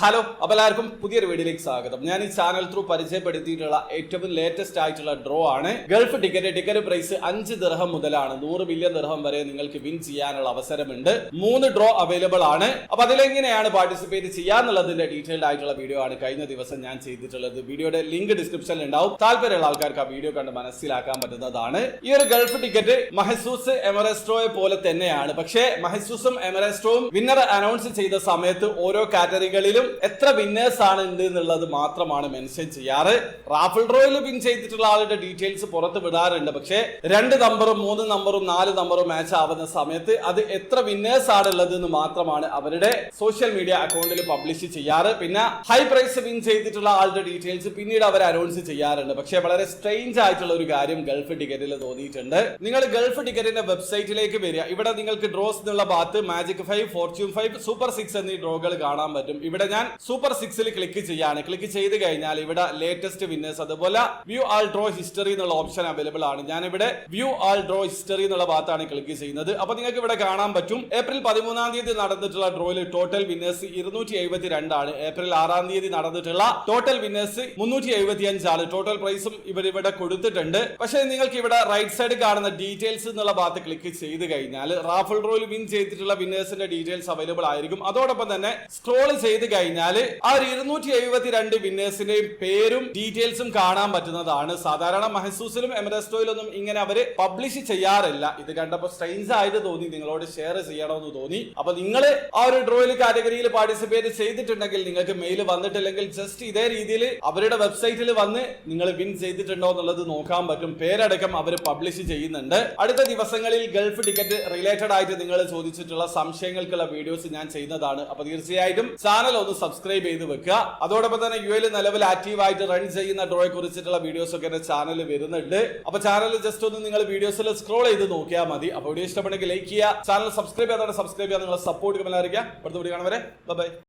Hello, അപ്പോൾ എല്ലാവർക്കും പുതിയൊരു വീഡിയോയിലേക്ക് സ്വാഗതം. ഞാൻ ഈ ചാനൽ ത്രൂ പരിചയപ്പെടുത്തിയിട്ടുള്ള ഏറ്റവും ലേറ്റസ്റ്റ് ആയിട്ടുള്ള ഡ്രോ ആണ്. ഗൾഫ് ടിക്കറ്റ് പ്രൈസ് 5 ദിർഹം മുതലാണ് 100 ബില്യൺ ദിർഹം വരെ നിങ്ങൾക്ക് വിൻ ചെയ്യാനുള്ള അവസരമുണ്ട്. 3 ഡ്രോ അവൈലബിൾ ആണ്. അപ്പൊ അതിലെങ്ങനെയാണ് പാർട്ടിസിപ്പേറ്റ് ചെയ്യാന്നുള്ളതിന്റെ ഡീറ്റെയിൽഡ് ആയിട്ടുള്ള വീഡിയോ ആണ് കഴിഞ്ഞ ദിവസം ഞാൻ ചെയ്തിട്ടുള്ളത്. വീഡിയോയുടെ ലിങ്ക് ഡിസ്ക്രിപ്ഷനിൽ ഉണ്ടാവും. താല്പര്യമുള്ള ആൾക്കാർക്ക് ആ വീഡിയോ കണ്ട് മനസ്സിലാക്കാൻ പറ്റുന്നതാണ്. ഈ ഒരു ഗൾഫ് ടിക്കറ്റ് മഹസൂസ് എമറസ്ട്രോയെ പോലെ തന്നെയാണ്. പക്ഷേ മഹസൂസും എമറസ്ട്രോയും വിന്നർ അനൗൺസ് ചെയ്ത സമയത്ത് ഓരോ കാറ്റഗറികളിലും എത്ര വിന്നേഴ്സ് ആണ് ഉണ്ട് എന്നുള്ളത് മാത്രമാണ് മെൻഷൻ ചെയ്യാറ്. റാഫിൾ ഡ്രോയിൽ വിൻ ചെയ്തിട്ടുള്ള ആളുടെ ഡീറ്റെയിൽസ് പുറത്ത് വിടാറുണ്ട്. പക്ഷേ 2 നമ്പറും 3 നമ്പറും 4 നമ്പറും മാച്ച് ആവുന്ന സമയത്ത് അത് എത്ര വിന്നേഴ്സ് ആണുള്ളത് എന്ന് മാത്രമാണ് അവരുടെ സോഷ്യൽ മീഡിയ അക്കൗണ്ടിൽ പബ്ലിഷ് ചെയ്യാറ്. പിന്നെ ഹൈ പ്രൈസ് വിൻ ചെയ്തിട്ടുള്ള ആളുടെ ഡീറ്റെയിൽസ് പിന്നീട് അവർ അനൗൺസ് ചെയ്യാറുണ്ട്. പക്ഷേ വളരെ സ്ട്രേഞ്ച് ആയിട്ടുള്ള ഒരു കാര്യം ഗൾഫ് ടിക്കറ്റിൽ തോന്നിയിട്ടുണ്ട്. നിങ്ങൾ ഗൾഫ് ടിക്കറ്റിന്റെ വെബ്സൈറ്റിലേക്ക് വരിക. ഇവിടെ നിങ്ങൾക്ക് ഡ്രോസ് എന്നുള്ള ഭാഗത്ത് മാജിക് 5, ഫോർച്യൂൺ 5, സൂപ്പർ 6 എന്നീ ഡ്രോകൾ കാണാൻ പറ്റും. ഇവിടെ ഞാൻ സൂപ്പർ 6ൽ ക്ലിക്ക് ചെയ്യാണ്. ക്ലിക്ക് ചെയ്ത് കഴിഞ്ഞാൽ ഇവിടെ ലേറ്റസ്റ്റ് വിന്നേഴ്സ് അതുപോലെ വ്യൂ ആൾ ഡ്രോ ഹിസ്റ്ററി എന്നുള്ള ഓപ്ഷൻ അവൈലബിൾ ആണ്. ഞാൻ ഇവിടെ വ്യൂ ആൾ ഡ്രോ ഹിസ്റ്ററി എന്നുള്ള ഭാഗത്താണ് ക്ലിക്ക് ചെയ്യുന്നത്. അപ്പൊ നിങ്ങൾക്ക് ഇവിടെ കാണാൻ പറ്റും ഏപ്രിൽ 13-ാം തീയതി നടന്നിട്ടുള്ള ഡ്രോയിൽ ടോട്ടൽ വിന്നേഴ്സ് 272 ആണ്. ഏപ്രിൽ 6-ാം തീയതി നടന്നിട്ടുള്ള ടോട്ടൽ വിന്നേഴ്സ് 375 ആണ്. ടോട്ടൽ പ്രൈസും ഇവിടെ കൊടുത്തിട്ടുണ്ട്. പക്ഷേ നിങ്ങൾക്ക് ഇവിടെ റൈറ്റ് സൈഡ് കാണുന്ന ഡീറ്റെയിൽസ് എന്നുള്ള ഭാഗത്ത് ക്ലിക്ക് ചെയ്ത് കഴിഞ്ഞാൽ റാഫിൾ ഡ്രോയിൽ വിൻ ചെയ്തിട്ടുള്ള വിന്നേഴ്സിന്റെ ഡീറ്റെയിൽസ് അവൈലബിൾ ആയിരിക്കും. അതോടൊപ്പം തന്നെ സ്ക്രോൾ ചെയ്ത് കഴിഞ്ഞാൽ ആ 272 വിന്നേഴ്സിന്റെയും പേരും ഡീറ്റെയിൽസും കാണാൻ പറ്റുന്നതാണ്. സാധാരണ മഹസൂസിലും എമറസ്റ്റോയിലൊന്നും ഇങ്ങനെ അവര് പബ്ലിഷ് ചെയ്യാറില്ല. ഇത് കണ്ടപ്പോൾ സ്ട്രെയിൻസ് ആയിട്ട് തോന്നി, നിങ്ങളോട് ഷെയർ ചെയ്യണമെന്ന് തോന്നി. അപ്പൊ നിങ്ങൾ ആ ഒരു ഡ്രോയിൽ കാറ്റഗറിയിൽ പാർട്ടിസിപ്പേറ്റ് ചെയ്തിട്ടുണ്ടെങ്കിൽ നിങ്ങൾക്ക് മെയിൽ വന്നിട്ടില്ലെങ്കിൽ ജസ്റ്റ് ഇതേ രീതിയിൽ അവരുടെ വെബ്സൈറ്റിൽ വന്ന് നിങ്ങൾ വിൻ ചെയ്തിട്ടുണ്ടോ എന്നുള്ളത് നോക്കാൻ പറ്റും. പേരടക്കം അവർ പബ്ലിഷ് ചെയ്യുന്നുണ്ട്. അടുത്ത ദിവസങ്ങളിൽ ഗൾഫ് ടിക്കറ്റ് റിലേറ്റഡ് ആയിട്ട് നിങ്ങൾ ചോദിച്ചിട്ടുള്ള സംശയങ്ങൾക്കുള്ള വീഡിയോസ് ഞാൻ ചെയ്യുന്നതാണ്. അപ്പൊ തീർച്ചയായിട്ടും ചാനൽ ഒന്ന് സബ്സ്ക്രൈബ് ചെയ്ത് വെക്കുക. അതോടൊപ്പം തന്നെ UAE നിലവിൽ ആക്റ്റീവ് ആയിട്ട് റൺ ചെയ്യുന്ന ഡ്രോയെ കുറിച്ചിട്ടുള്ള വീഡിയോസ് ഒക്കെ എന്റെ ചാനലിൽ വരുന്നുണ്ട്. അപ്പൊ ചാനൽ ജസ്റ്റ് ഒന്ന് നിങ്ങൾ വീഡിയോസിൽ സ്ക്രോൾ ചെയ്ത് നോക്കിയാൽ മതി. അപ്പൊ വീഡിയോ ഇഷ്ടപ്പെടുന്നെങ്കിൽ ലൈക്ക് ചെയ്യുക, ചാനൽ സബ്സ്ക്രൈബ് ചെയ്യാതെ സബ്സ്ക്രൈബ് ചെയ്യാൻ നിങ്ങളെ സപ്പോർട്ട് കമന്റ് അറിയിക്കുക. അടുത്ത വീഡിയോ കാണുവരെ ബൈ.